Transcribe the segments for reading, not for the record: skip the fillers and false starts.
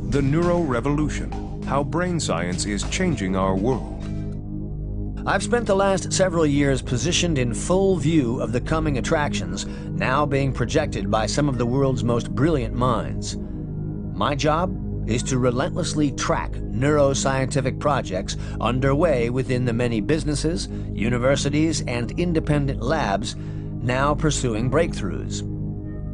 The Neuro Revolution, how brain science is changing our world. I've spent the last several years positioned in full view of the coming attractions now being projected by some of the world's most brilliant minds. My job is to relentlessly track neuroscientific projects underway within the many businesses, universities, and independent labs now pursuing breakthroughs.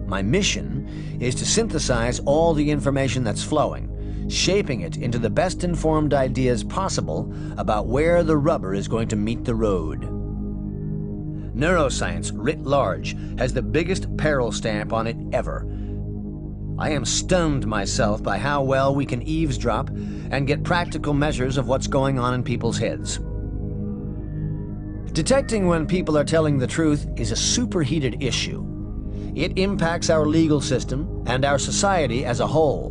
My mission is to synthesize all the information that's flowing, shaping it into the best-informed ideas possible about where the rubber is going to meet the road. Neuroscience, writ large, has the biggest peril stamp on it ever. I am stunned myself by how well we can eavesdrop and get practical measures of what's going on in people's heads. Detecting when people are telling the truth is a superheated issue. It impacts our legal system and our society as a whole.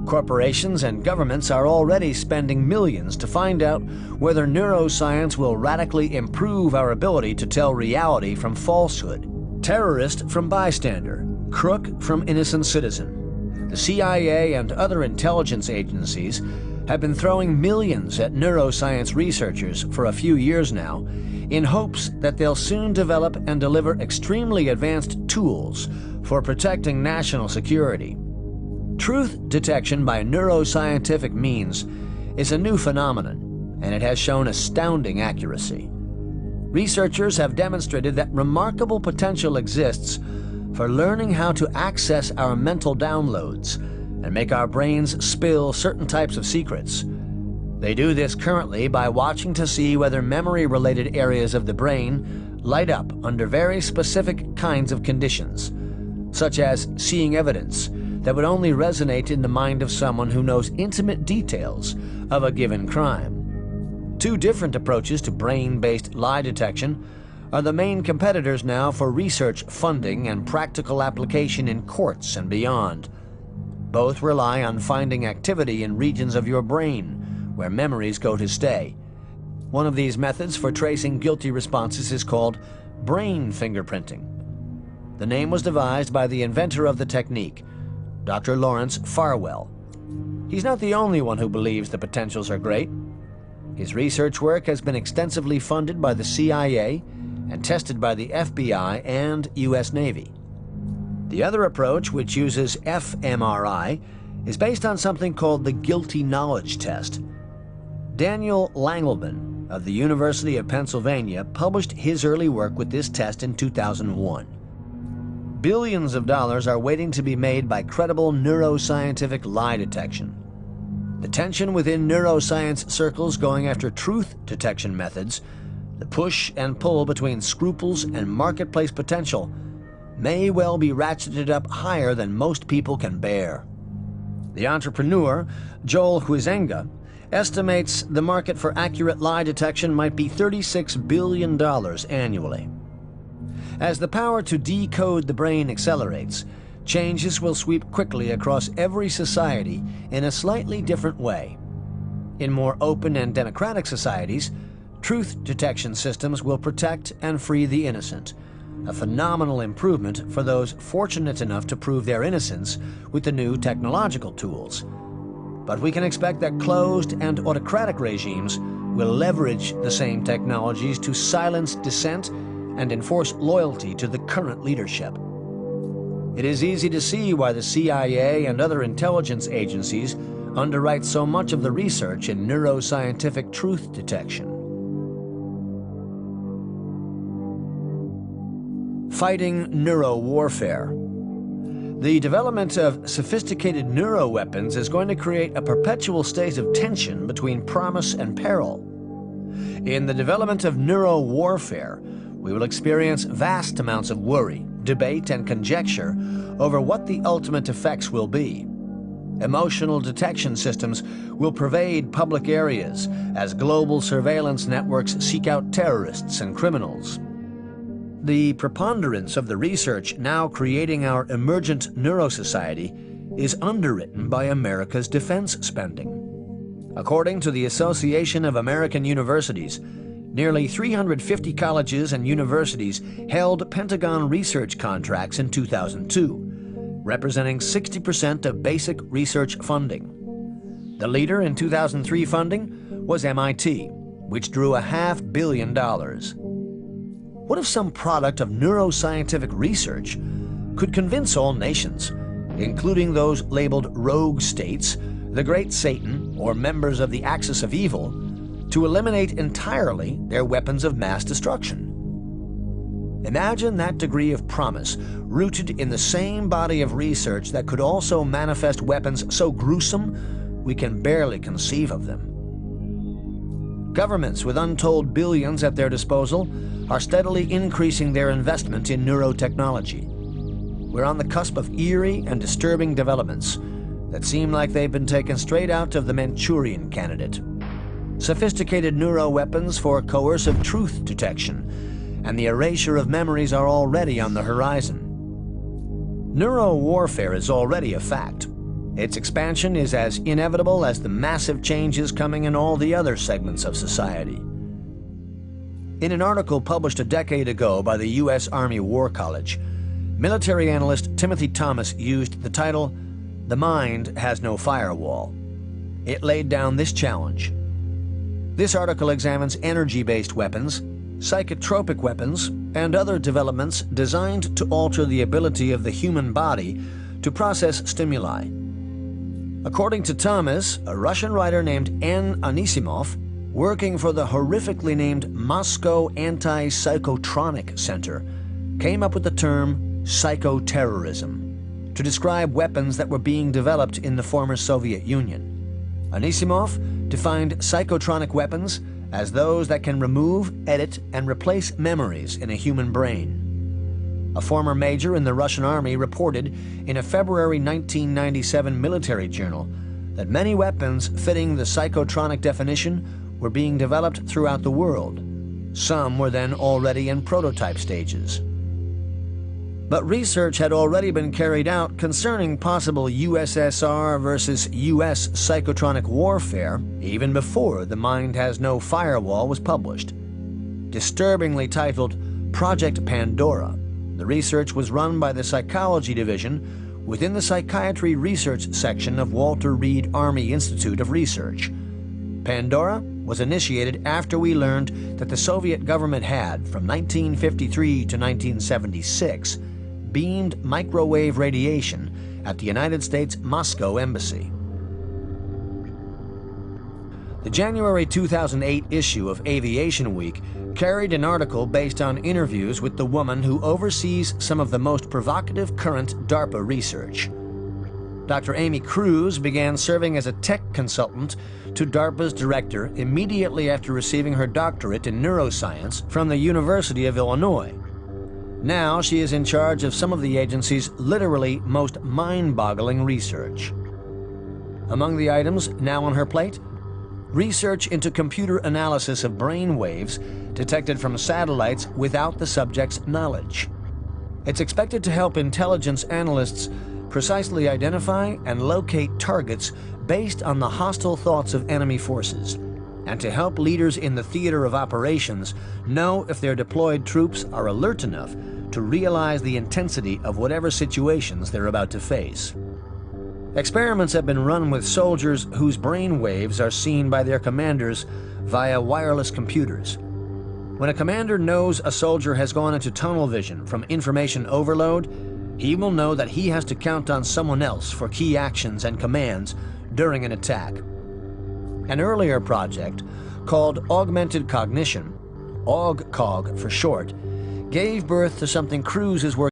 Corporations and governments are already spending millions to find out whether neuroscience will radically improve our ability to tell reality from falsehood, terrorist from bystander, crook from innocent citizen. The CIA and other intelligence agencies have been throwing millions at neuroscience researchers for a few years now in hopes that they'll soon develop and deliver extremely advanced tools for protecting national security. Truth detection by neuroscientific means is a new phenomenon, and it has shown astounding accuracy. Researchers have demonstrated that remarkable potential exists for learning how to access our mental downloads and make our brains spill certain types of secrets. They do this currently by watching to see whether memory-related areas of the brain light up under very specific kinds of conditions, such as seeing evidence that would only resonate in the mind of someone who knows intimate details of a given crime. Two different approaches to brain-based lie detection are the main competitors now for research funding and practical application in courts and beyond. Both rely on finding activity in regions of your brain where memories go to stay. One of these methods for tracing guilty responses is called brain fingerprinting. The name was devised by the inventor of the technique, Dr. Lawrence Farwell. He's not the only one who believes the potentials are great. His research work has been extensively funded by the CIA and tested by the FBI and U.S. Navy. The other approach, which uses fMRI, is based on something called the guilty knowledge test. Daniel Langelman of the University of Pennsylvania published his early work with this test in 2001. Billions of dollars are waiting to be made by credible neuroscientific lie detection. The tension within neuroscience circles going after truth detection methods, the push and pull between scruples and marketplace potential, may well be ratcheted up higher than most people can bear. The entrepreneur, Joel Huizenga, estimates the market for accurate lie detection might be $36 billion annually. As the power to decode the brain accelerates, changes will sweep quickly across every society in a slightly different way. In more open and democratic societies, truth detection systems will protect and free the innocent, a phenomenal improvement for those fortunate enough to prove their innocence with the new technological tools. But we can expect that closed and autocratic regimes will leverage the same technologies to silence dissent and enforce loyalty to the current leadership. It is easy to see why the CIA and other intelligence agencies underwrite so much of the research in neuroscientific truth detection. Fighting neuro warfare. The development of sophisticated neuro weapons is going to create a perpetual state of tension between promise and peril. In the development of neuro warfare, we will experience vast amounts of worry, debate, and conjecture over what the ultimate effects will be. Emotional detection systems will pervade public areas as global surveillance networks seek out terrorists and criminals. The preponderance of the research now creating our emergent neurosociety is underwritten by America's defense spending. According to the Association of American Universities, nearly 350 colleges and universities held Pentagon research contracts in 2002, representing 60% of basic research funding. The leader in 2003 funding was MIT, which drew $500 million. What if some product of neuroscientific research could convince all nations, including those labeled rogue states, the Great Satan, or members of the Axis of Evil, to eliminate entirely their weapons of mass destruction? Imagine that degree of promise rooted in the same body of research that could also manifest weapons so gruesome we can barely conceive of them. Governments with untold billions at their disposal are steadily increasing their investment in neurotechnology. We're on the cusp of eerie and disturbing developments that seem like they've been taken straight out of the Manchurian Candidate. Sophisticated neuroweapons for coercive truth detection and the erasure of memories are already on the horizon. Neurowarfare is already a fact. Its expansion is as inevitable as the massive changes coming in all the other segments of society. In an article published a decade ago by the U.S. Army War College, military analyst Timothy Thomas used the title, "The Mind Has No Firewall." It laid down this challenge. This article examines energy-based weapons, psychotropic weapons, and other developments designed to alter the ability of the human body to process stimuli. According to Thomas, a Russian writer named N. Anisimov, working for the horrifically named Moscow Anti-Psychotronic Center, came up with the term psychoterrorism to describe weapons that were being developed in the former Soviet Union. Anisimov defined psychotronic weapons as those that can remove, edit, and replace memories in a human brain. A former major in the Russian army reported in a February 1997 military journal that many weapons fitting the psychotronic definition were being developed throughout the world. Some were then already in prototype stages. But research had already been carried out concerning possible USSR versus US psychotronic warfare even before The Mind Has No Firewall was published. Disturbingly titled Project Pandora, the research was run by the Psychology Division within the Psychiatry Research Section of Walter Reed Army Institute of Research. Pandora was initiated after we learned that the Soviet government had, from 1953 to 1976, beamed microwave radiation at the United States Moscow Embassy. The January 2008 issue of Aviation Week carried an article based on interviews with the woman who oversees some of the most provocative current DARPA research. Dr. Amy Cruz began serving as a tech consultant to DARPA's director immediately after receiving her doctorate in neuroscience from the University of Illinois. Now she is in charge of some of the agency's literally most mind-boggling research. Among the items now on her plate, research into computer analysis of brain waves detected from satellites without the subject's knowledge. It's expected to help intelligence analysts precisely identify and locate targets based on the hostile thoughts of enemy forces, and to help leaders in the theater of operations know if their deployed troops are alert enough to realize the intensity of whatever situations they're about to face. Experiments have been run with soldiers whose brain waves are seen by their commanders via wireless computers. When a commander knows a soldier has gone into tunnel vision from information overload, he will know that he has to count on someone else for key actions and commands during an attack. An earlier project, called Augmented Cognition, AugCog for short, gave birth to something Cruz is working